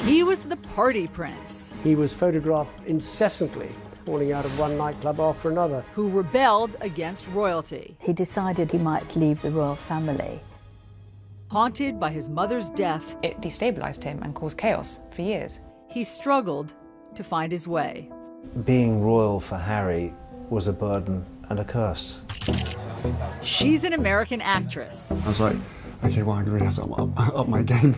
He was the party prince. He was photographed incessantly, falling out of one nightclub after another. Who rebelled against royalty. He decided he might leave the royal family. Haunted by his mother's death, it destabilized him and caused chaos for years. He struggled to find his way. Being royal for Harry was a burden and a curse. She's an American actress. I was like, okay, well, I'm going to really have to up my game.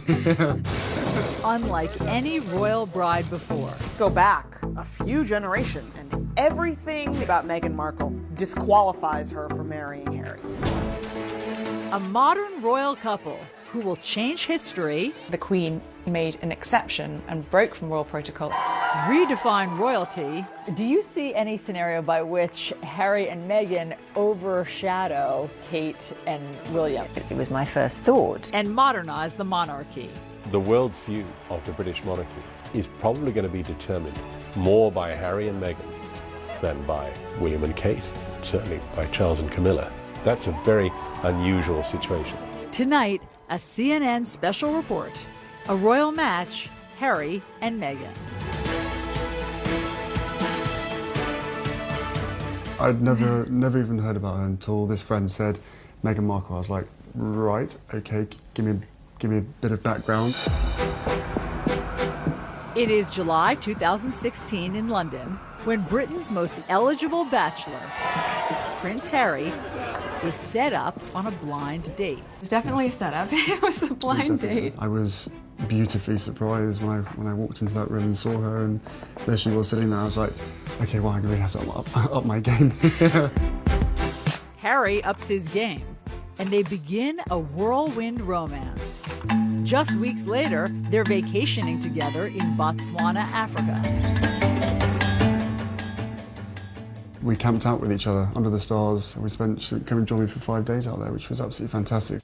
Unlike any royal bride before. Go back a few generations, and everything about Meghan Markle disqualifies her from marrying Harry. A modern royal couple who will change history. The Queen made an exception and broke from royal protocol. Redefine royalty. Do you see any scenario by which Harry and Meghan overshadow Kate and William? It was my first thought. And modernize the monarchy. The world's view of the British monarchy is probably going to be determined more by Harry and Meghan than by William and Kate, certainly by Charles and Camilla. That's a very unusual situation. Tonight, a CNN special report, a royal match, Harry and Meghan. I'd never even heard about her until this friend said Meghan Markle. I was like, right, okay, give me a bit of background. It is July 2016 in London when Britain's most eligible bachelor, Prince Harry, is set up on a blind date. It was definitely a setup. It was a blind date. I was beautifully surprised when I walked into that room and saw her, and there she was sitting there. I was like, okay, well, I'm going to really have to up my game. Harry ups his game, and they begin a whirlwind romance. Just weeks later, they're vacationing together in Botswana, Africa. We camped out with each other under the stars. She came and joined me for 5 days out there, which was absolutely fantastic.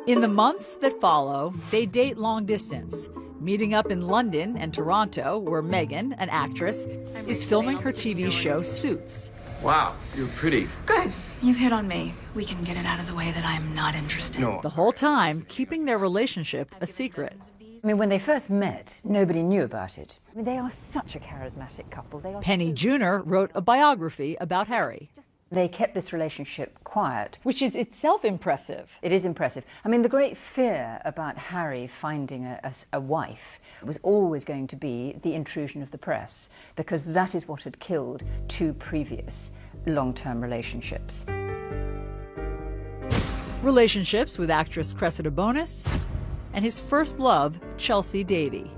In the months that follow, they date long distance, meeting up in London and Toronto, where Meghan, an actress, is filming her TV show Suits. Wow, you're pretty. Good. You've hit on me. We can get it out of the way that I'm not interested. No. The whole time keeping their relationship a secret. I mean, when they first met, nobody knew about it. I mean, they are such a charismatic couple. They are Penny Junor wrote a biography about Harry. They kept this relationship quiet. Which is itself impressive. It is impressive. I mean, the great fear about Harry finding a wife was always going to be the intrusion of the press, because that is what had killed 2 previous long-term relationships. Relationships with actress Cressida Bonas and his first love, Chelsea Davy.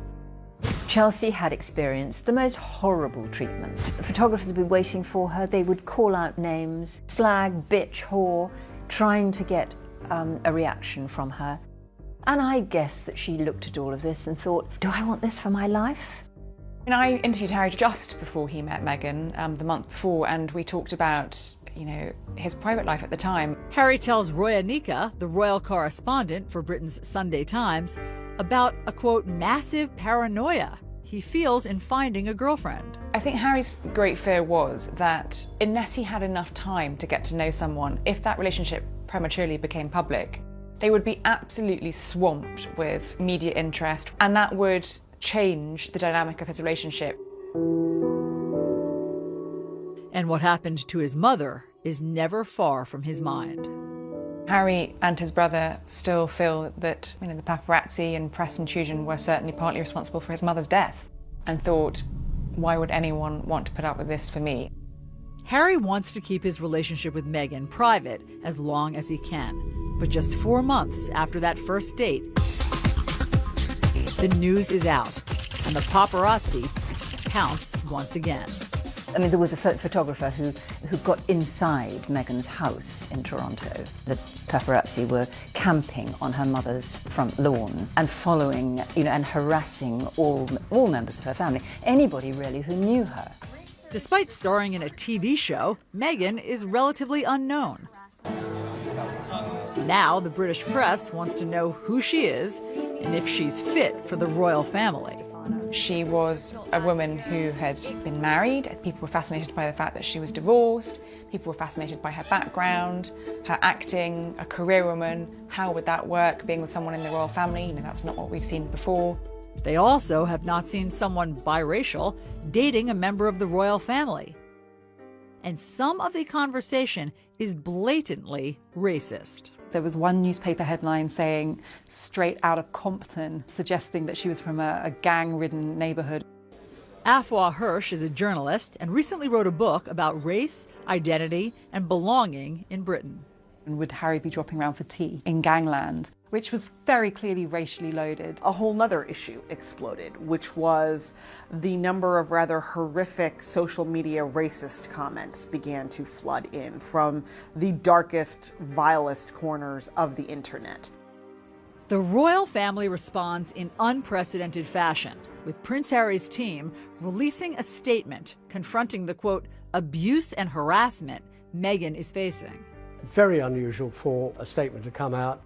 Chelsea had experienced the most horrible treatment. Photographers would be waiting for her. They would call out names, slag, bitch, whore, trying to get a reaction from her. And I guess that she looked at all of this and thought, do I want this for my life? And I interviewed Harry just before he met Meghan, the month before, and we talked about, his private life at the time. Harry tells Roya Nika, the royal correspondent for Britain's Sunday Times, about a, quote, massive paranoia he feels in finding a girlfriend. I think Harry's great fear was that unless he had enough time to get to know someone, if that relationship prematurely became public, they would be absolutely swamped with media interest, and that would change the dynamic of his relationship. And what happened to his mother is never far from his mind. Harry and his brother still feel that the paparazzi and press intrusion were certainly partly responsible for his mother's death, and thought, why would anyone want to put up with this for me? Harry wants to keep his relationship with Meghan private as long as he can. But just 4 months after that first date, the news is out, and the paparazzi pounce once again. I mean, there was a photographer who got inside Meghan's house in Toronto. The paparazzi were camping on her mother's front lawn and following, and harassing all members of her family, anybody really who knew her. Despite starring in a TV show, Meghan is relatively unknown. Now the British press wants to know who she is and if she's fit for the royal family. She was a woman who had been married. People were fascinated by the fact that she was divorced. People were fascinated by her background, her acting, a career woman. How would that work, being with someone in the royal family? That's not what we've seen before. They also have not seen someone biracial dating a member of the royal family. And some of the conversation is blatantly racist. There was one newspaper headline saying, "Straight out of Compton," suggesting that she was from a gang-ridden neighborhood. Afua Hirsch is a journalist and recently wrote a book about race, identity, and belonging in Britain. And would Harry be dropping around for tea in gangland, which was very clearly racially loaded. A whole nother issue exploded, which was the number of rather horrific social media racist comments began to flood in from the darkest, vilest corners of the internet. The royal family responds in unprecedented fashion, with Prince Harry's team releasing a statement confronting the, quote, abuse and harassment Meghan is facing. Very unusual for a statement to come out.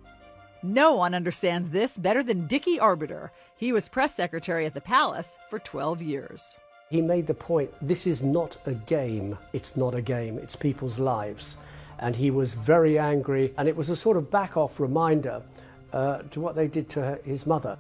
No one understands this better than Dickie Arbiter. He was press secretary at the palace for 12 years. He made the point, this is not a game. It's not a game, it's people's lives. And he was very angry, and it was a sort of back-off reminder to what they did to his mother.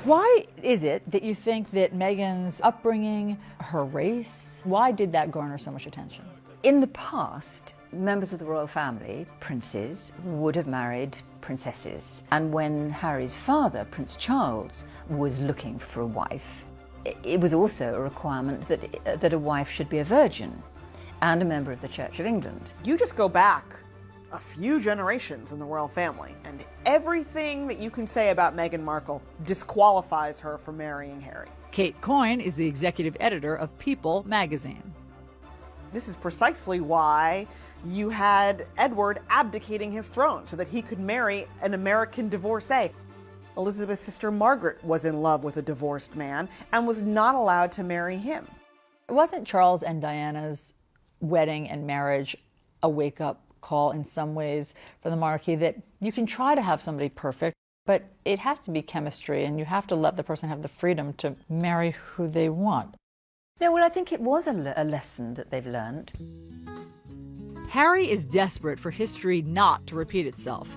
Why is it that you think that Meghan's upbringing, her race, why did that garner so much attention? In the past, members of the royal family, princes, would have married princesses. And when Harry's father, Prince Charles, was looking for a wife, it was also a requirement that a wife should be a virgin and a member of the Church of England. You just go back a few generations in the royal family, and everything that you can say about Meghan Markle disqualifies her from marrying Harry. Kate Coyne is the executive editor of People magazine. This is precisely why you had Edward abdicating his throne so that he could marry an American divorcee. Elizabeth's sister Margaret was in love with a divorced man and was not allowed to marry him. Wasn't Charles and Diana's wedding and marriage a wake-up call in some ways for the monarchy, that you can try to have somebody perfect, but it has to be chemistry and you have to let the person have the freedom to marry who they want? No, well, I think it was a lesson that they've learned. Harry is desperate for history not to repeat itself,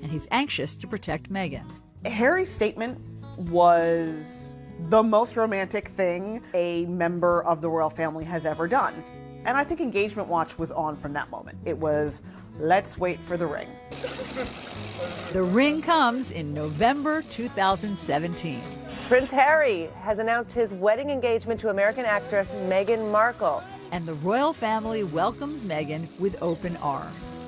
and he's anxious to protect Meghan. Harry's statement was the most romantic thing a member of the royal family has ever done. And I think Engagement Watch was on from that moment. It was, let's wait for the ring. The ring comes in November 2017. Prince Harry has announced his wedding engagement to American actress Meghan Markle. And the royal family welcomes Meghan with open arms.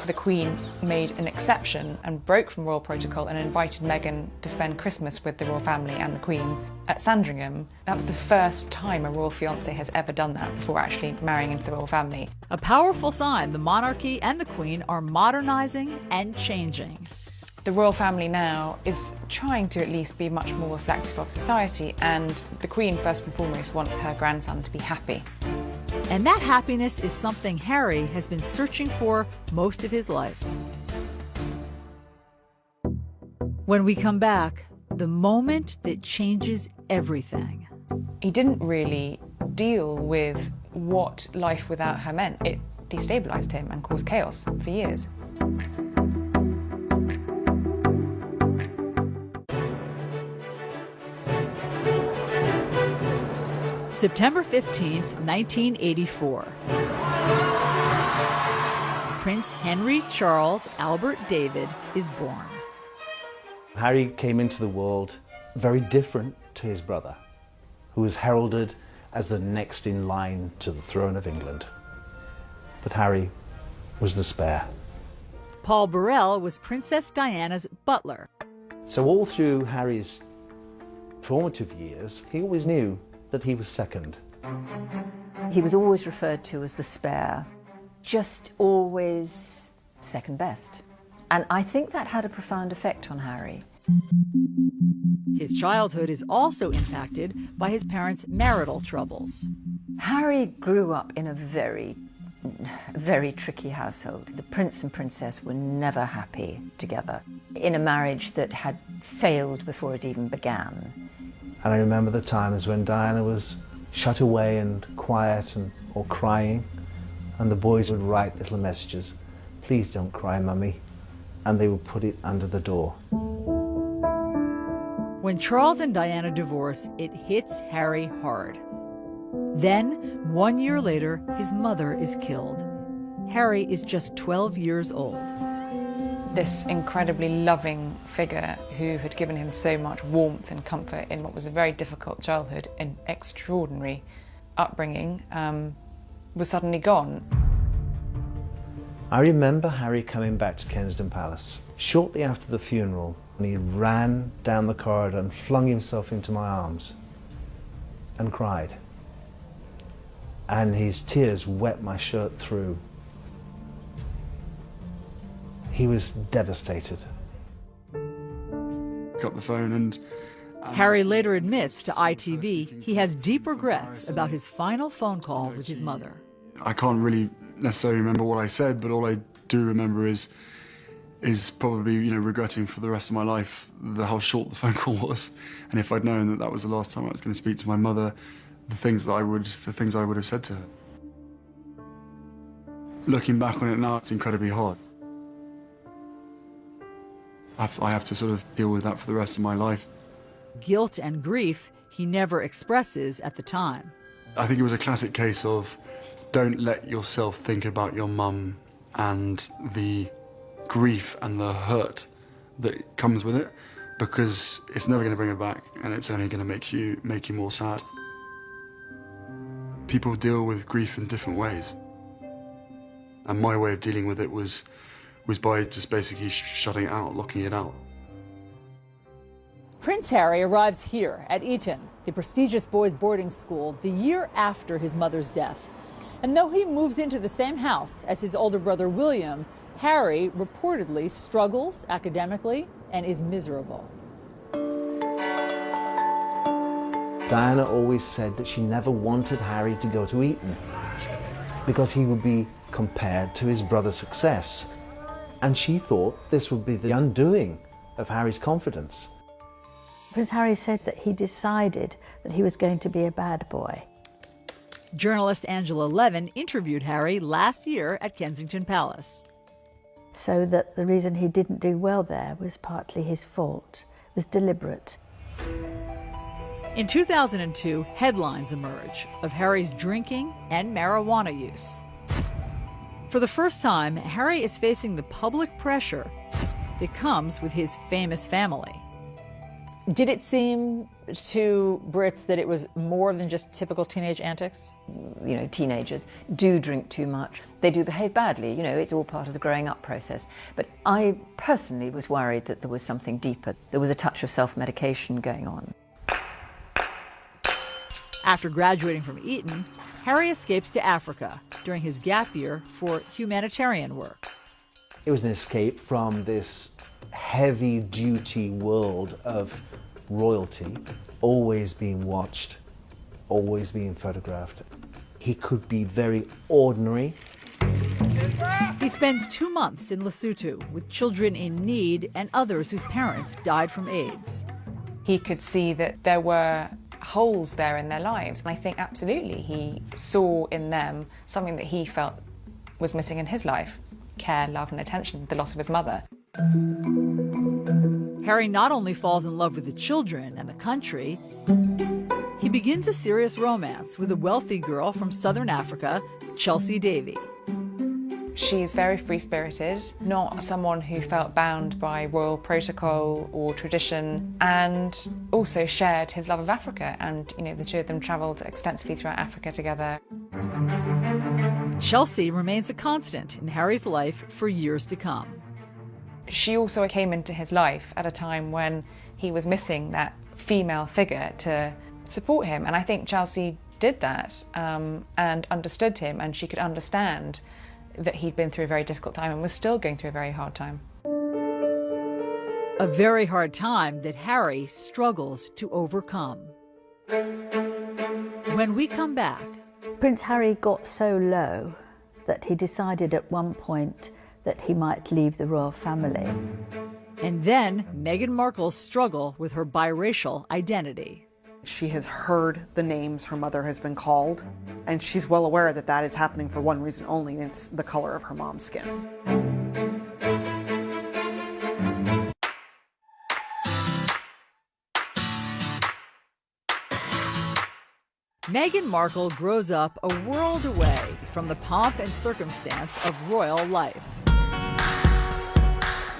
The Queen made an exception and broke from royal protocol and invited Meghan to spend Christmas with the royal family and the Queen at Sandringham. That was the first time a royal fiancé has ever done that before actually marrying into the royal family. A powerful sign the monarchy and the Queen are modernizing and changing. The royal family now is trying to at least be much more reflective of society, and the Queen, first and foremost, wants her grandson to be happy. And that happiness is something Harry has been searching for most of his life. When we come back, the moment that changes everything. He didn't really deal with what life without her meant. It destabilized him and caused chaos for years. September 15th, 1984. Prince Henry Charles Albert David is born. Harry came into the world very different to his brother, who was heralded as the next in line to the throne of England. But Harry was the spare. Paul Burrell was Princess Diana's butler. So all through Harry's formative years, he always knew that he was second. He was always referred to as the spare, just always second best. And I think that had a profound effect on Harry. His childhood is also impacted by his parents' marital troubles. Harry grew up in a very tricky household. The prince and princess were never happy together, in a marriage that had failed before it even began. And I remember the times when Diana was shut away and quiet or crying, and the boys would write little messages. Please don't cry, Mummy. and they would put it under the door. When Charles and Diana divorce, it hits Harry hard. Then, 1 year later, his mother is killed. Harry is just 12 years old. This incredibly loving figure who had given him so much warmth and comfort in what was a very difficult childhood and extraordinary upbringing was suddenly gone. I remember Harry coming back to Kensington Palace shortly after the funeral, and he ran down the corridor and flung himself into my arms and cried. And his tears wet my shirt through. He was devastated. Got the phone and Harry later admits to ITV he has deep regrets about his final phone call with his mother. I can't really necessarily remember what I said, but all I do remember is probably, regretting for the rest of my life how short the phone call was. And if I'd known that that was the last time I was going to speak to my mother, the things I would have said to her. Looking back on it now, it's incredibly hard. I have to sort of deal with that for the rest of my life. Guilt and grief he never expresses at the time. I think it was a classic case of don't let yourself think about your mum and the grief and the hurt that comes with it, because it's never going to bring her back, and it's only going to make you more sad. People deal with grief in different ways, and my way of dealing with it was by just basically shutting it out, locking it out. Prince Harry arrives here at Eton, the prestigious boys' boarding school, the year after his mother's death. And though he moves into the same house as his older brother William, Harry reportedly struggles academically and is miserable. Diana always said that she never wanted Harry to go to Eton because he would be compared to his brother's success. And she thought this would be the undoing of Harry's confidence. Prince Harry said that he decided that he was going to be a bad boy. Journalist Angela Levin interviewed Harry last year at Kensington Palace. So that the reason he didn't do well there was partly his fault. It was deliberate. In 2002, headlines emerge of Harry's drinking and marijuana use. For the first time, Harry is facing the public pressure that comes with his famous family. Did it seem to Brits that it was more than just typical teenage antics? Teenagers do drink too much. They do behave badly, it's all part of the growing up process. But I personally was worried that there was something deeper. There was a touch of self-medication going on. After graduating from Eton, Harry escapes to Africa during his gap year for humanitarian work. It was an escape from this heavy-duty world of royalty, always being watched, always being photographed. He could be very ordinary. He spends 2 months in Lesotho with children in need and others whose parents died from AIDS. He could see that there were holes there in their lives. And I think absolutely he saw in them something that he felt was missing in his life: care, love and attention, the loss of his mother. Harry not only falls in love with the children and the country, he begins a serious romance with a wealthy girl from southern Africa, Chelsea Davy. She's very free-spirited, not someone who felt bound by royal protocol or tradition, and also shared his love of Africa, and the two of them travelled extensively throughout Africa together. Chelsea remains a constant in Harry's life for years to come. She also came into his life at a time when he was missing that female figure to support him, and I think Chelsea did that and understood him, and she could understand that he'd been through a very difficult time and was still going through a very hard time. A very hard time that Harry struggles to overcome. When we come back, Prince Harry got so low that he decided at one point that he might leave the royal family. And then Meghan Markle's struggle with her biracial identity. She has heard the names her mother has been called, and she's well aware that that is happening for one reason only, and it's the color of her mom's skin. Meghan Markle grows up a world away from the pomp and circumstance of royal life.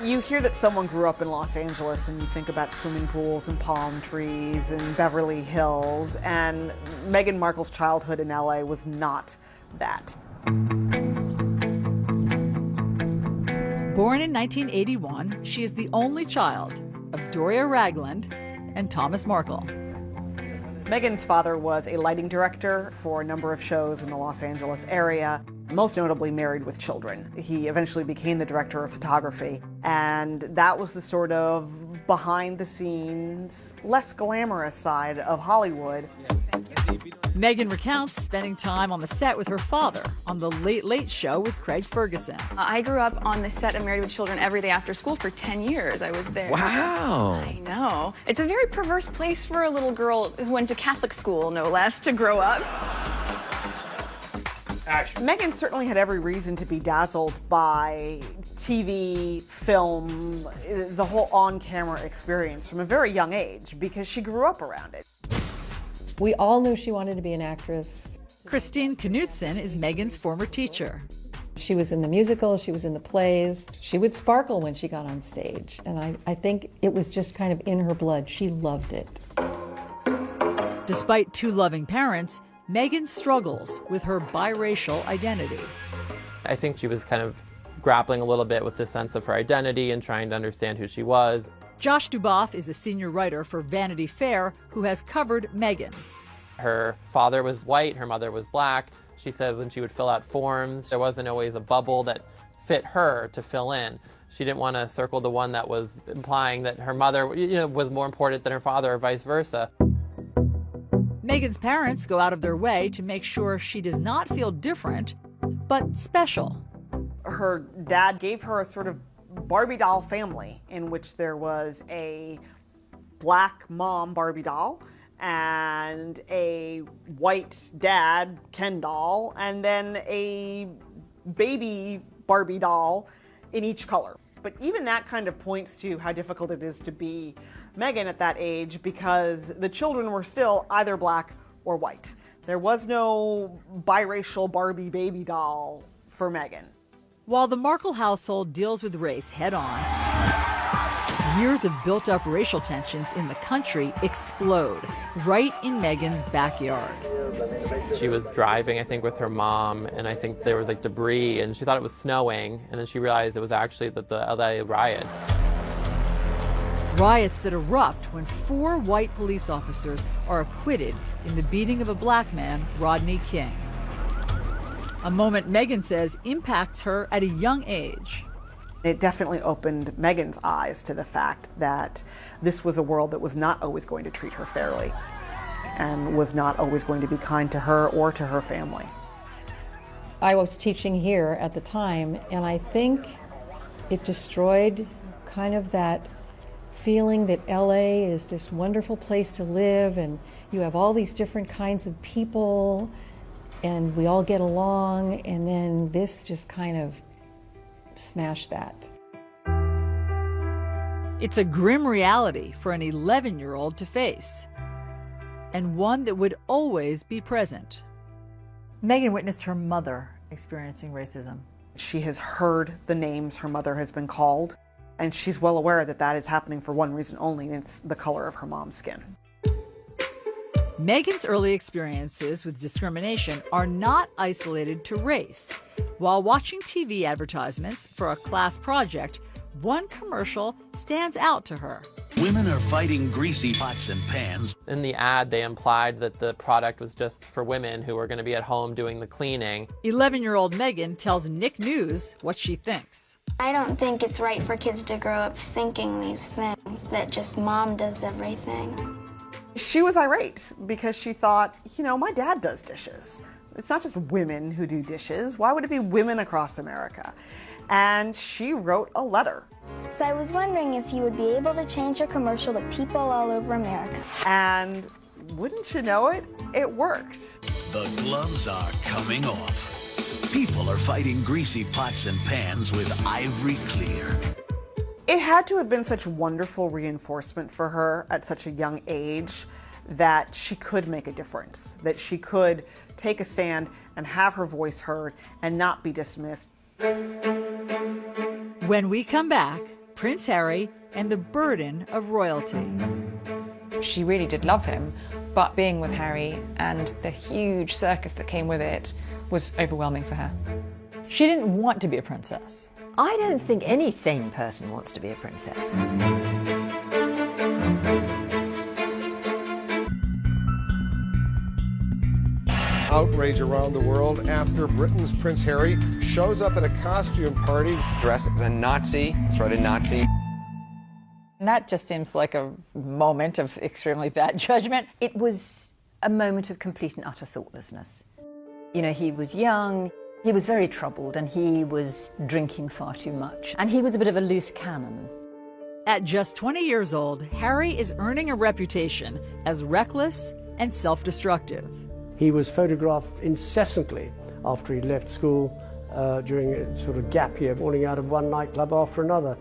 You hear that someone grew up in Los Angeles and you think about swimming pools and palm trees and Beverly Hills, and Meghan Markle's childhood in LA was not that. Born in 1981, she is the only child of Doria Ragland and Thomas Markle. Meghan's father was a lighting director for a number of shows in the Los Angeles area, most notably Married with Children. He eventually became the director of photography, and that was the sort of behind-the-scenes, less glamorous side of Hollywood. Meghan recounts spending time on the set with her father on The Late Late Show with Craig Ferguson. I grew up on the set of Married with Children every day after school for 10 years. I was there. Wow. I know. It's a very perverse place for a little girl who went to Catholic school, no less, to grow up. Meghan certainly had every reason to be dazzled by TV, film, the whole on-camera experience from a very young age because she grew up around it. We all knew she wanted to be an actress. Christine Knutson is Meghan's former teacher. She was in the musicals, she was in the plays. She would sparkle when she got on stage, and I think it was just kind of in her blood. She loved it. Despite two loving parents, Meghan struggles with her biracial identity. I think she was kind of grappling a little bit with the sense of her identity and trying to understand who she was. Josh Duboff is a senior writer for Vanity Fair who has covered Meghan. Her father was white, her mother was black. She said when she would fill out forms, there wasn't always a bubble that fit her to fill in. She didn't want to circle the one that was implying that her mother, was more important than her father or vice versa. Meghan's parents go out of their way to make sure she does not feel different, but special. Her dad gave her a sort of Barbie doll family in which there was a black mom Barbie doll and a white dad Ken doll and then a baby Barbie doll in each color. But even that kind of points to how difficult it is to be Meghan at that age because the children were still either black or white. There was no biracial Barbie baby doll for Meghan. While the Markle household deals with race head-on, years of built-up racial tensions in the country explode right in Meghan's backyard. She was driving, I think, with her mom, and I think there was like debris, and she thought it was snowing, and then she realized it was actually the LA riots. Riots that erupt when 4 white police officers are acquitted in the beating of a black man, Rodney King. A moment Meghan says impacts her at a young age. It definitely opened Meghan's eyes to the fact that this was a world that was not always going to treat her fairly and was not always going to be kind to her or to her family. I was teaching here at the time, and I think it destroyed kind of that feeling that LA is this wonderful place to live and you have all these different kinds of people and we all get along, and then this just kind of smashed that. It's a grim reality for an 11-year-old to face, and one that would always be present. Meghan witnessed her mother experiencing racism. She has heard the names her mother has been called, and she's well aware that that is happening for one reason only, and it's the color of her mom's skin. Meghan's early experiences with discrimination are not isolated to race. While watching TV advertisements for a class project, one commercial stands out to her. Women are fighting greasy pots and pans. In the ad, they implied that the product was just for women who were going to be at home doing the cleaning. 11-year-old Meghan tells Nick News what she thinks. I don't think it's right for kids to grow up thinking these things, that just mom does everything. She was irate because she thought, my dad does dishes. It's not just women who do dishes. Why would it be women across America? And she wrote a letter. So I was wondering if you would be able to change your commercial to people all over America. And wouldn't you know it, it worked. The gloves are coming off. People are fighting greasy pots and pans with Ivory Clear. It had to have been such wonderful reinforcement for her at such a young age that she could make a difference, that she could take a stand and have her voice heard and not be dismissed. When we come back, Prince Harry and the burden of royalty. She really did love him, but being with Harry and the huge circus that came with it was overwhelming for her. She didn't want to be a princess. I don't think any sane person wants to be a princess. Outrage around the world after Britain's Prince Harry shows up at a costume party dressed as a Nazi, sort of Nazi. And that just seems like a moment of extremely bad judgment. It was a moment of complete and utter thoughtlessness. You know, he was young, he was very troubled, and he was drinking far too much. And he was a bit of a loose cannon. At just 20 years old, Harry is earning a reputation as reckless and self-destructive. He was photographed incessantly after he left school during a sort of gap year, falling out of one nightclub after another.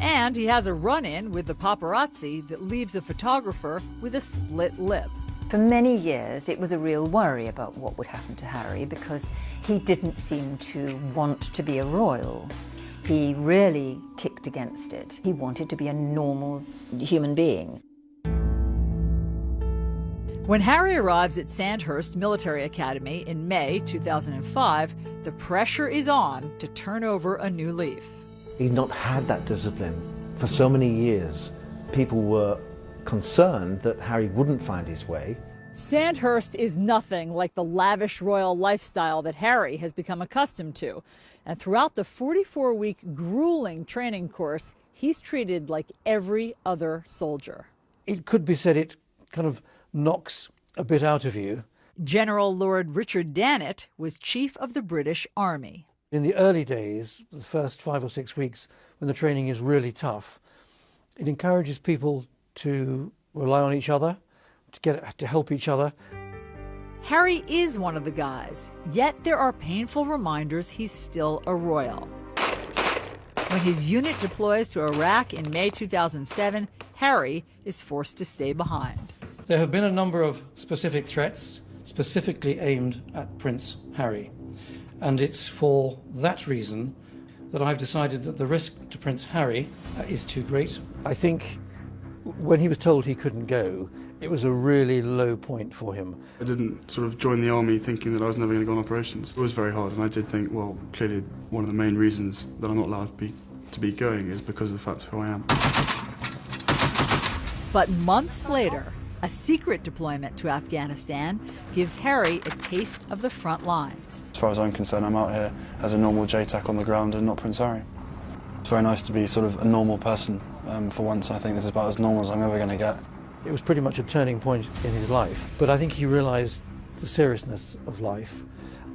And he has a run-in with the paparazzi that leaves a photographer with a split lip. For many years, it was a real worry about what would happen to Harry because he didn't seem to want to be a royal. He really kicked against it. He wanted to be a normal human being. When Harry arrives at Sandhurst Military Academy in May 2005, the pressure is on to turn over a new leaf. He'd not had that discipline for so many years. People were concerned that Harry wouldn't find his way. Sandhurst is nothing like the lavish royal lifestyle that Harry has become accustomed to. And throughout the 44-week grueling training course, he's treated like every other soldier. It could be said it kind of knocks a bit out of you. General Lord Richard Dannatt was chief of the British Army. In the early days, the first 5 or 6 weeks, when the training is really tough, it encourages people to rely on each other, to help each other. Harry is one of the guys, yet there are painful reminders he's still a royal. When his unit deploys to Iraq in May 2007, Harry is forced to stay behind. There have been a number of specific threats, specifically aimed at Prince Harry. And it's for that reason that I've decided that the risk to Prince Harry is too great. I think when he was told he couldn't go, it was a really low point for him. I didn't sort of join the army thinking that I was never going to go on operations. It was very hard, and I did think, well, clearly one of the main reasons that I'm not allowed to be going is because of the fact of who I am. But months later, a secret deployment to Afghanistan gives Harry a taste of the front lines. As far as I'm concerned, I'm out here as a normal JTAC on the ground and not Prince Harry. It's very nice to be sort of a normal person for once. I think this is about as normal as I'm ever going to get. It was pretty much a turning point in his life, but I think he realised the seriousness of life,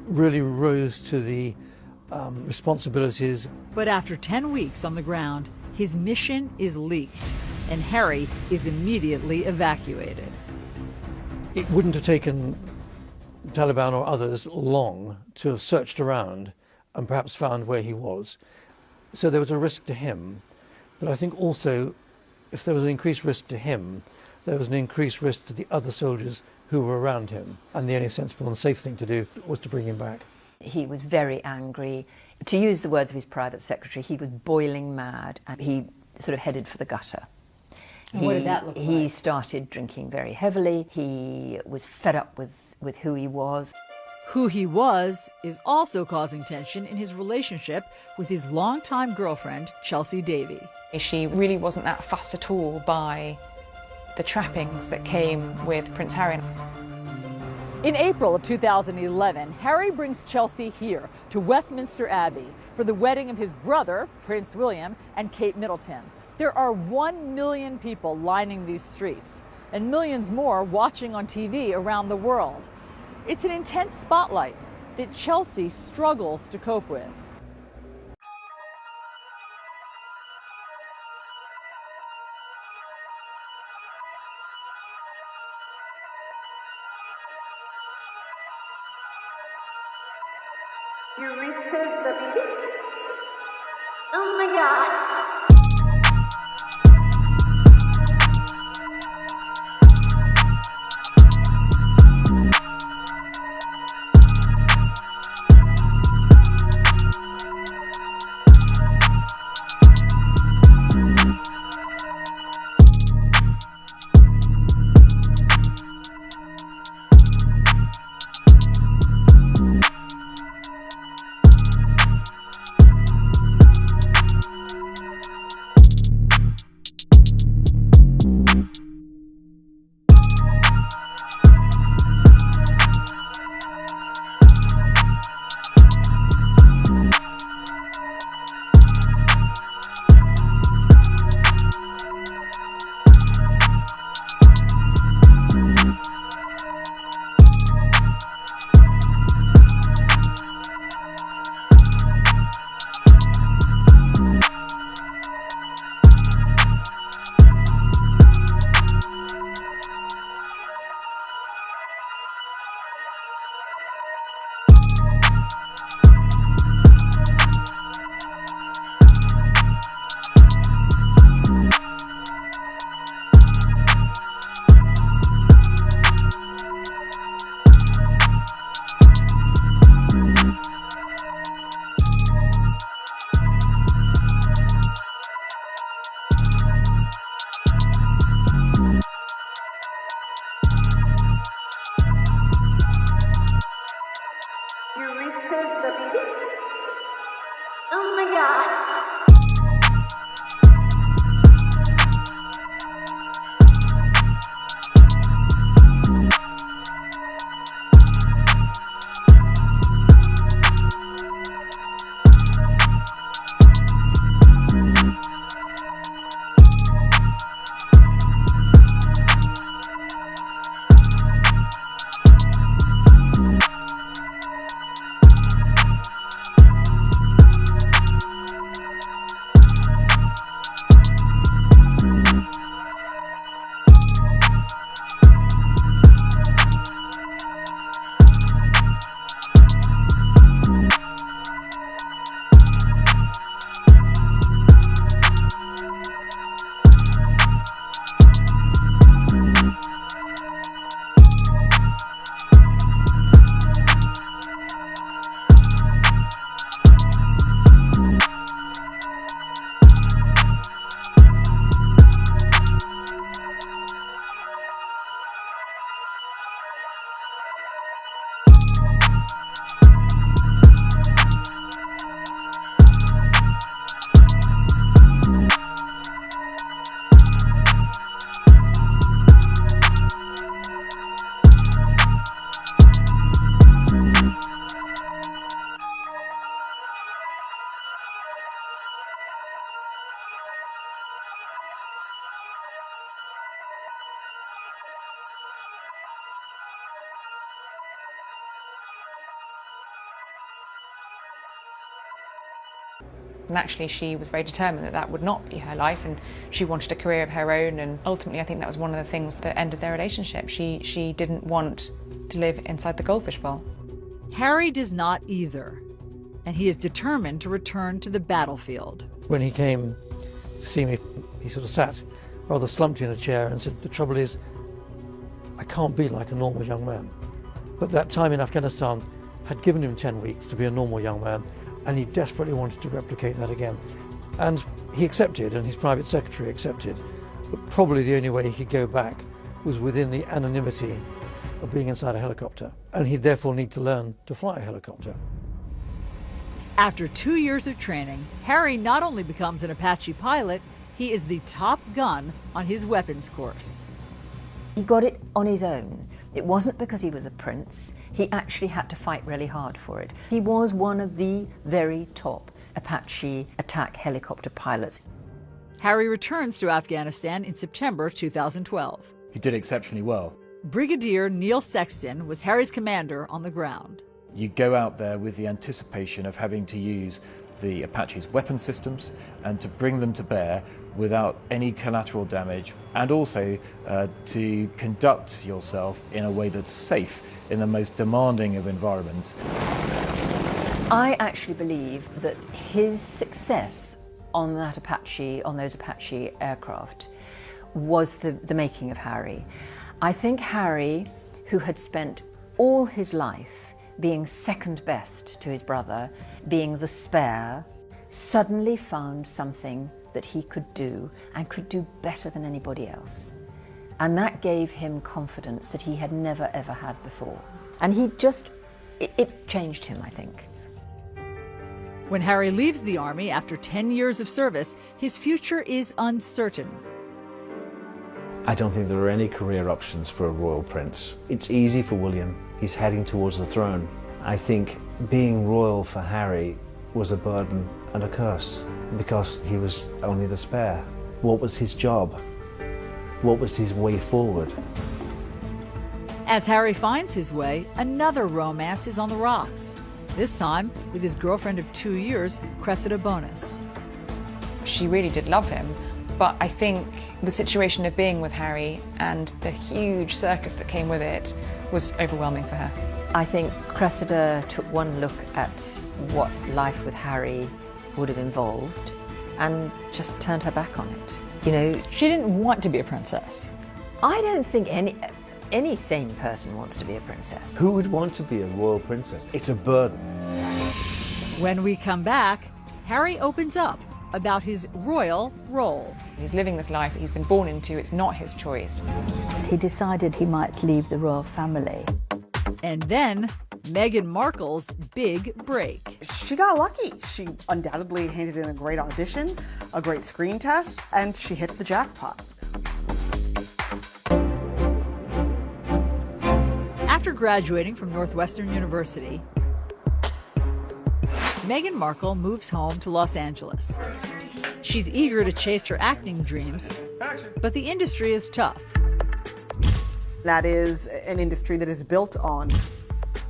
really rose to the responsibilities. But after 10 weeks on the ground, his mission is leaked, and Harry is immediately evacuated. It wouldn't have taken Taliban or others long to have searched around and perhaps found where he was. So there was a risk to him, but I think also if there was an increased risk to him, there was an increased risk to the other soldiers who were around him, and the only sensible and safe thing to do was to bring him back. He was very angry. To use the words of his private secretary, he was boiling mad, and he sort of headed for the gutter. What did that look like? He started drinking very heavily. He was fed up with who he was. Who he was is also causing tension in his relationship with his longtime girlfriend, Chelsea Davy. She really wasn't that fussed at all by the trappings that came with Prince Harry. In April of 2011, Harry brings Chelsea here to Westminster Abbey for the wedding of his brother, Prince William, and Kate Middleton. There are 1 million people lining these streets, and millions more watching on TV around the world. It's an intense spotlight that Chelsea struggles to cope with. You reached the peak. Oh my God. And actually she was very determined that that would not be her life, and she wanted a career of her own, and ultimately I think that was one of the things that ended their relationship. She didn't want to live inside the goldfish bowl. Harry does not either, and he is determined to return to the battlefield. When he came to see me, he sort of sat rather slumped in a chair and said, "The trouble is, I can't be like a normal young man." But that time in Afghanistan had given him 10 weeks to be a normal young man, and he desperately wanted to replicate that again. And he accepted, and his private secretary accepted, that probably the only way he could go back was within the anonymity of being inside a helicopter, and he'd therefore need to learn to fly a helicopter. After 2 years of training, Harry not only becomes an Apache pilot, he is the top gun on his weapons course. He got it on his own. It wasn't because he was a prince. He actually had to fight really hard for it. He was one of the very top Apache attack helicopter pilots. Harry returns to Afghanistan in September 2012. He did exceptionally well. Brigadier Neil Sexton was Harry's commander on the ground. You go out there with the anticipation of having to use the Apache's weapon systems and to bring them to bear without any collateral damage, and also to conduct yourself in a way that's safe in the most demanding of environments. I actually believe that his success on those Apache aircraft was the making of Harry. I think Harry, who had spent all his life being second best to his brother, being the spare, suddenly found something that he could do, and could do better than anybody else. And that gave him confidence that he had never ever had before. And it changed him, I think. When Harry leaves the army after 10 years of service, his future is uncertain. I don't think there are any career options for a royal prince. It's easy for William. He's heading towards the throne. I think being royal for Harry was a burden and a curse because he was only the spare. What was his job? What was his way forward? As Harry finds his way, another romance is on the rocks. This time with his girlfriend of 2 years, Cressida Bonus. She really did love him, but I think the situation of being with Harry and the huge circus that came with it was overwhelming for her. I think Cressida took one look at what life with Harry would have involved and just turned her back on it. You know, she didn't want to be a princess. I don't think any sane person wants to be a princess. Who would want to be a royal princess? It's a burden. When we come back, Harry opens up about his royal role. He's living this life that he's been born into. It's not his choice. He decided he might leave the royal family. And then Meghan Markle's big break. She got lucky. She undoubtedly handed in a great audition, a great screen test, and she hit the jackpot. After graduating from Northwestern University, Meghan Markle moves home to Los Angeles. She's eager to chase her acting dreams, but the industry is tough. That is an industry that is built on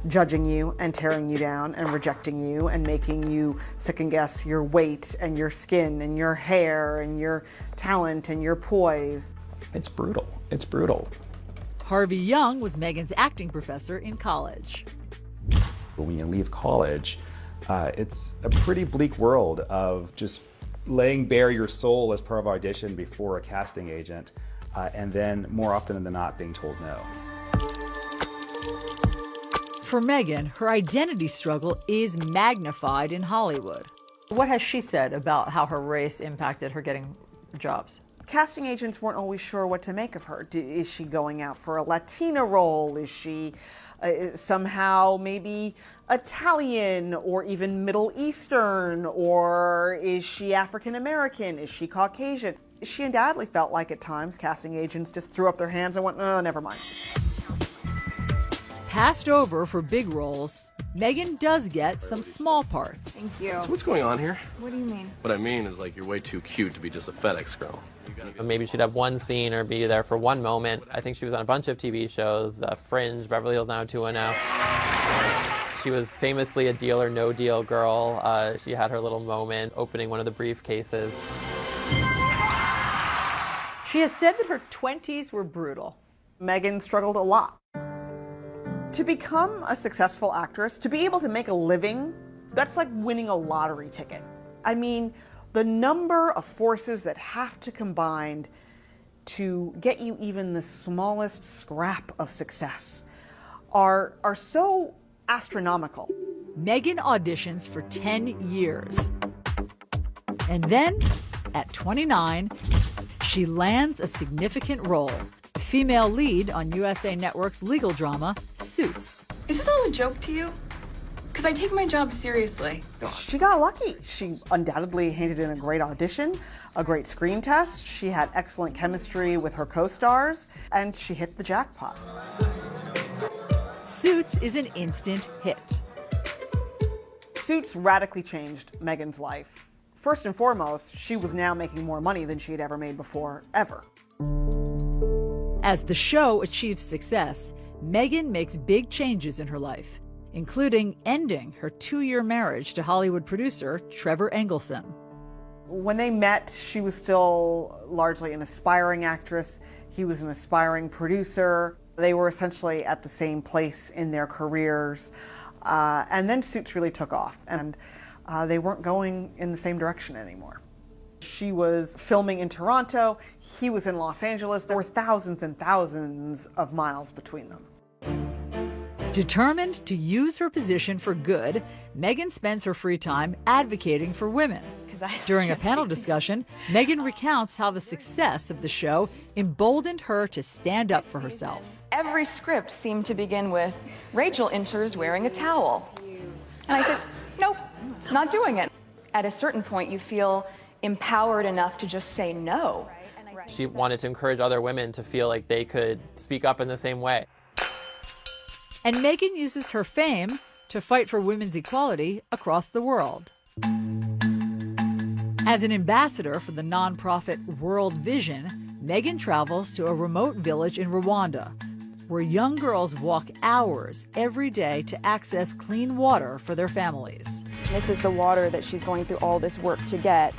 judging you and tearing you down and rejecting you and making you second guess your weight and your skin and your hair and your talent and your poise. It's brutal. It's brutal. Harvey Young was Meghan's acting professor in college. When you leave college, it's a pretty bleak world of just laying bare your soul as part of audition before a casting agent, and then more often than not being told no. For Meghan, her identity struggle is magnified in Hollywood. What has she said about how her race impacted her getting jobs? Casting agents weren't always sure what to make of her. Is she going out for a Latina role? Is she somehow maybe Italian or even Middle Eastern? Or is she African American? Is she Caucasian? She undoubtedly felt like at times casting agents just threw up their hands and went, oh, never mind. Passed over for big roles, Meghan does get some small parts. Thank you. So what's going on here? What do you mean? What I mean is like you're way too cute to be just a FedEx girl. Maybe she'd have one scene or be there for one moment. I think she was on a bunch of TV shows, Fringe, Beverly Hills 90210. She was famously a deal or no deal girl. She had her little moment opening one of the briefcases. She has said that her 20s were brutal. Meghan struggled a lot. To become a successful actress, to be able to make a living, that's like winning a lottery ticket. I mean, the number of forces that have to combine to get you even the smallest scrap of success are so astronomical. Meghan auditions for 10 years. And then, at 29, she lands a significant role. Female lead on USA Network's legal drama, Suits. Is this all a joke to you? Because I take my job seriously. She got lucky. She undoubtedly handed in a great audition, a great screen test. She had excellent chemistry with her co-stars, and she hit the jackpot. Suits is an instant hit. Suits radically changed Meghan's life. First and foremost, she was now making more money than she had ever made before, ever. As the show achieves success, Meghan makes big changes in her life, including ending her 2-year marriage to Hollywood producer Trevor Engelson. When they met, she was still largely an aspiring actress. He was an aspiring producer. They were essentially at the same place in their careers. And then Suits really took off, and they weren't going in the same direction anymore. She was filming in Toronto. He was in Los Angeles. There were thousands and thousands of miles between them. Determined to use her position for good, Meghan spends her free time advocating for women. During a panel discussion, Meghan recounts how the success of the show emboldened her to stand up for herself. Every script seemed to begin with, Rachel enters wearing a towel. And I said, nope, not doing it. At a certain point, you feel empowered enough to just say no. She wanted to encourage other women to feel like they could speak up in the same way. And Meghan uses her fame to fight for women's equality across the world. As an ambassador for the nonprofit World Vision, Meghan travels to a remote village in Rwanda, where young girls walk hours every day to access clean water for their families. This is the water that she's going through all this work to get.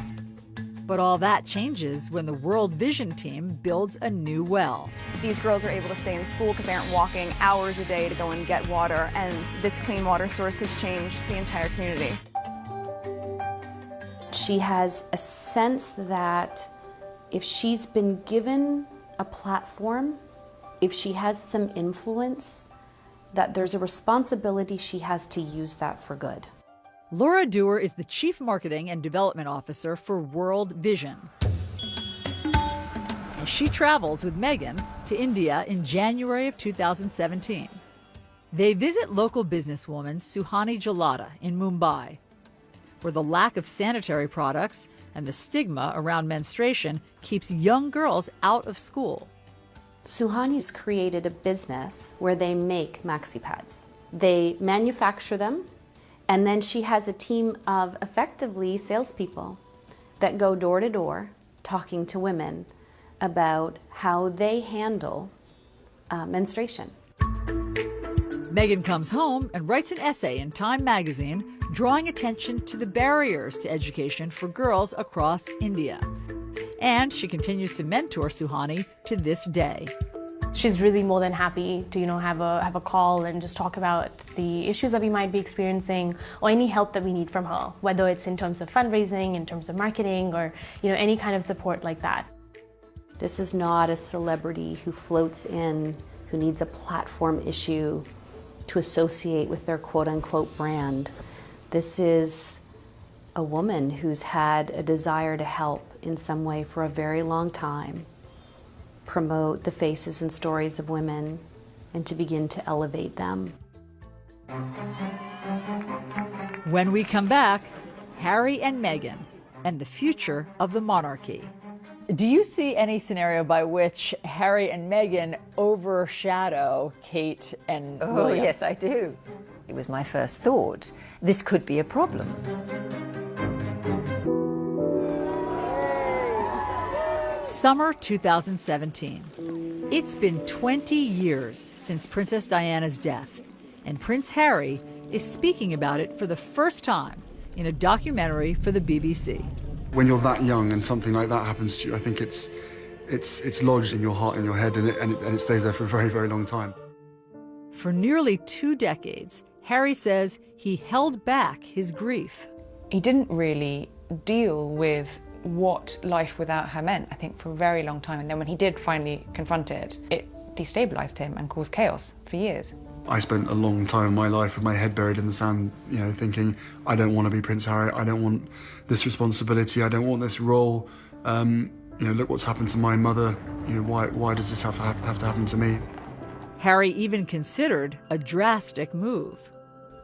But all that changes when the World Vision team builds a new well. These girls are able to stay in school because they aren't walking hours a day to go and get water, and this clean water source has changed the entire community. She has a sense that if she's been given a platform, if she has some influence, that there's a responsibility she has to use that for good. Laura Dewar is the Chief Marketing and Development Officer for World Vision. And she travels with Meghan to India in January of 2017. They visit local businesswoman Suhani Jalata in Mumbai, where the lack of sanitary products and the stigma around menstruation keeps young girls out of school. Suhani's created a business where they make maxi pads. They manufacture them, and then she has a team of effectively salespeople that go door to door talking to women about how they handle menstruation. Meghan comes home and writes an essay in Time magazine drawing attention to the barriers to education for girls across India. And she continues to mentor Suhani to this day. She's really more than happy to, have a call and just talk about the issues that we might be experiencing or any help that we need from her, whether it's in terms of fundraising, in terms of marketing, or any kind of support like that. This is not a celebrity who floats in, who needs a platform issue to associate with their quote-unquote brand. This is a woman who's had a desire to help in some way for a very long time, promote the faces and stories of women, and to begin to elevate them. When we come back, Harry and Meghan and the future of the monarchy. Do you see any scenario by which Harry and Meghan overshadow Kate and William? Oh, yes, I do. It was my first thought. This could be a problem. Summer 2017. It's been 20 years since Princess Diana's death, and Prince Harry is speaking about it for the first time in a documentary for the BBC. When you're that young and something like that happens to you, I think it's lodged in your heart and your head, and it stays there for a very, very long time. For nearly 2 decades, Harry says he held back his grief. He didn't really deal with what life without her meant, I think, for a very long time. And then when he did finally confront it, it destabilized him and caused chaos for years. I spent a long time in my life with my head buried in the sand, thinking, I don't want to be Prince Harry, I don't want this responsibility, I don't want this role. Look what's happened to my mother, why does this have to happen to me? Harry even considered a drastic move.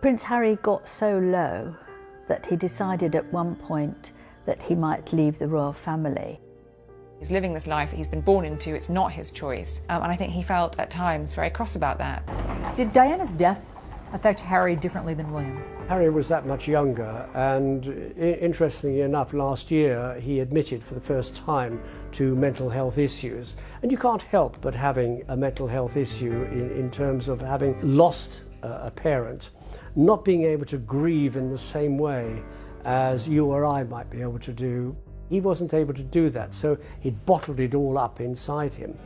Prince Harry got so low that he decided at one point that he might leave the royal family. He's living this life that he's been born into, it's not his choice. And I think he felt at times very cross about that. Did Diana's death affect Harry differently than William? Harry was that much younger, and interestingly enough, last year he admitted for the first time to mental health issues. And you can't help but having a mental health issue in terms of having lost a parent, not being able to grieve in the same way as you or I might be able to do. He wasn't able to do that, so he'd bottled it all up inside him.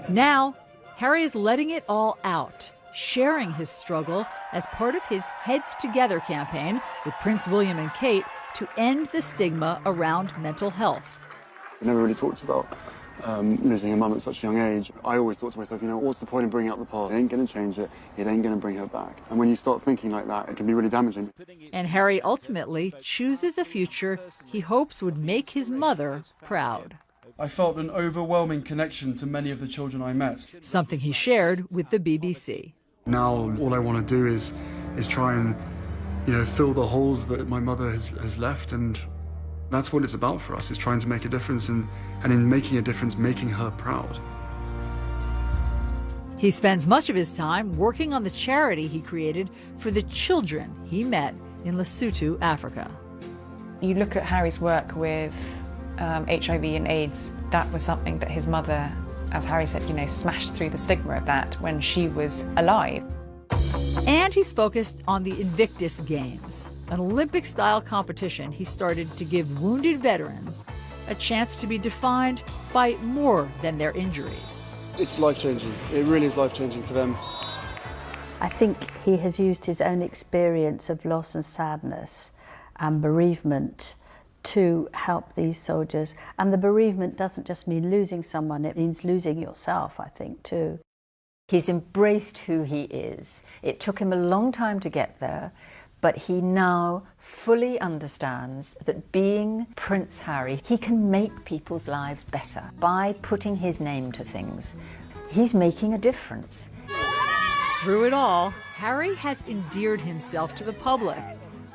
Now, Harry is letting it all out, sharing his struggle as part of his Heads Together campaign with Prince William and Kate to end the stigma around mental health. I never really talked about losing a mum at such a young age. I always thought to myself, what's the point in bringing up the past? It ain't going to change it. It ain't going to bring her back. And when you start thinking like that, it can be really damaging. And Harry ultimately chooses a future he hopes would make his mother proud. I felt an overwhelming connection to many of the children I met. Something he shared with the BBC. Now, all I want to do is try and, fill the holes that my mother has left, and that's what it's about for us, is trying to make a difference, and in making a difference, making her proud. He spends much of his time working on the charity he created for the children he met in Lesotho, Africa. You look at Harry's work with HIV and AIDS, that was something that his mother, as Harry said, smashed through the stigma of that when she was alive. And he's focused on the Invictus Games, an Olympic-style competition he started to give wounded veterans a chance to be defined by more than their injuries. It's life-changing. It really is life-changing for them. I think he has used his own experience of loss and sadness and bereavement to help these soldiers. And the bereavement doesn't just mean losing someone, it means losing yourself, I think, too. He's embraced who he is. It took him a long time to get there, but he now fully understands that being Prince Harry, he can make people's lives better by putting his name to things. He's making a difference. Through it all, Harry has endeared himself to the public,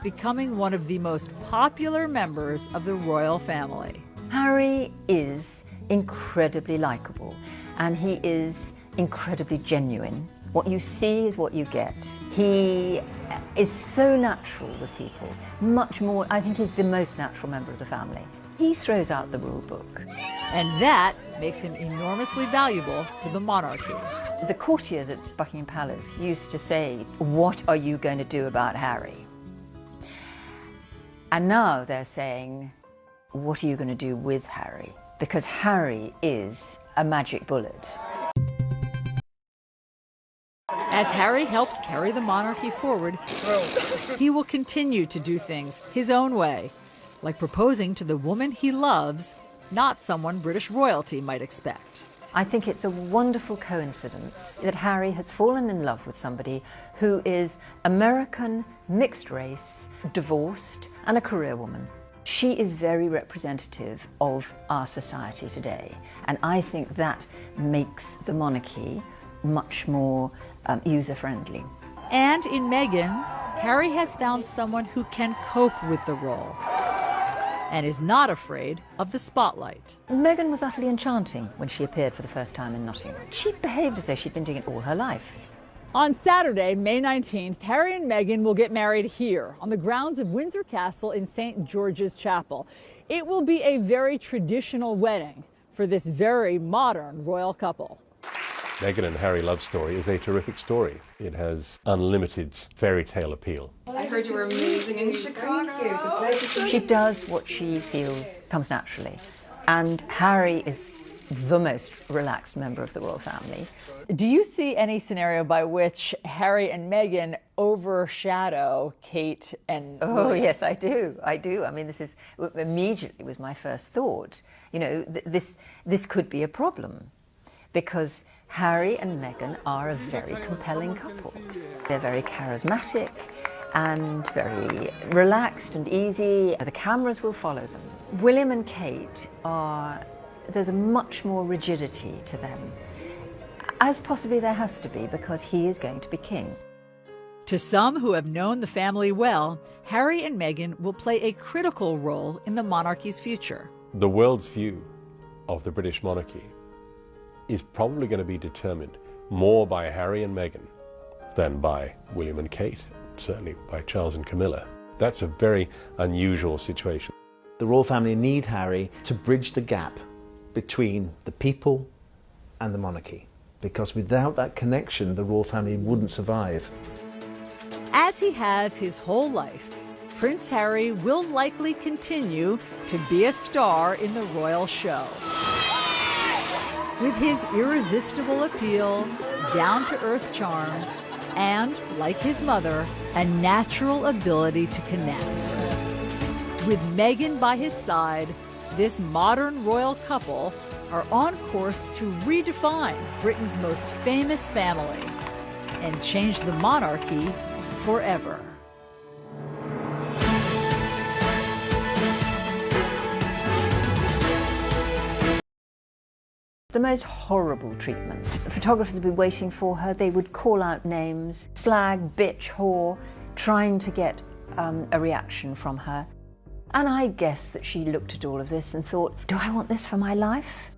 becoming one of the most popular members of the royal family. Harry is incredibly likable, and he is incredibly genuine. What you see is what you get. He is so natural with people, much more, I think he's the most natural member of the family. He throws out the rule book. And that makes him enormously valuable to the monarchy. The courtiers at Buckingham Palace used to say, "What are you going to do about Harry?" And now they're saying, "What are you going to do with Harry?" Because Harry is a magic bullet. As Harry helps carry the monarchy forward, he will continue to do things his own way, like proposing to the woman he loves, not someone British royalty might expect. I think it's a wonderful coincidence that Harry has fallen in love with somebody who is American, mixed race, divorced, and a career woman. She is very representative of our society today, and I think that makes the monarchy much more user-friendly. And in Meghan, Harry has found someone who can cope with the role and is not afraid of the spotlight. Meghan was utterly enchanting when she appeared for the first time in Nottingham. She behaved as though she'd been doing it all her life. On Saturday, May 19th, Harry and Meghan will get married here on the grounds of Windsor Castle in St. George's Chapel. It will be a very traditional wedding for this very modern royal couple. Meghan and Harry love story is a terrific story. It has unlimited fairy tale appeal. I heard you were amazing in Chicago. She does what she feels comes naturally. And Harry is the most relaxed member of the royal family. Do you see any scenario by which Harry and Meghan overshadow Kate and Oh, William? yes, I do. I do. I mean, this is immediately was my first thought. You know, this could be a problem because Harry and Meghan are a very compelling couple. They're very charismatic and very relaxed and easy. The cameras will follow them. William and Kate there's a much more rigidity to them, as possibly there has to be because he is going to be king. To some who have known the family well, Harry and Meghan will play a critical role in the monarchy's future. The world's view of the British monarchy is probably going to be determined more by Harry and Meghan than by William and Kate, certainly by Charles and Camilla. That's a very unusual situation. The royal family need Harry to bridge the gap between the people and the monarchy, because without that connection, the royal family wouldn't survive. As he has his whole life, Prince Harry will likely continue to be a star in the royal show. With his irresistible appeal, down-to-earth charm, and, like his mother, a natural ability to connect. With Meghan by his side, this modern royal couple are on course to redefine Britain's most famous family and change the monarchy forever. The most horrible treatment. Photographers would be waiting for her. They would call out names, slag, bitch, whore, trying to get a reaction from her. And I guess that she looked at all of this and thought, do I want this for my life?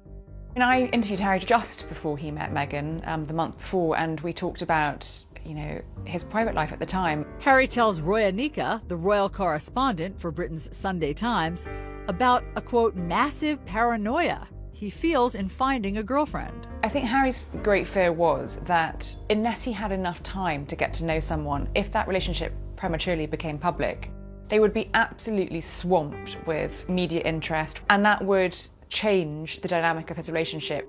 And I interviewed Harry just before he met Meghan, the month before, and we talked about, you know, his private life at the time. Harry tells Roya Nika, the royal correspondent for Britain's Sunday Times, about a, quote, massive paranoia he feels in finding a girlfriend. I think Harry's great fear was that unless he had enough time to get to know someone, if that relationship prematurely became public, they would be absolutely swamped with media interest, and that would change the dynamic of his relationship.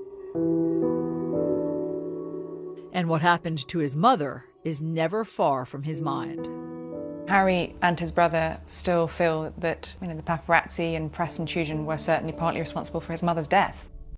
And what happened to his mother is never far from his mind. Harry and his brother still feel that, you know, the paparazzi and press intrusion were certainly partly responsible for his mother's death.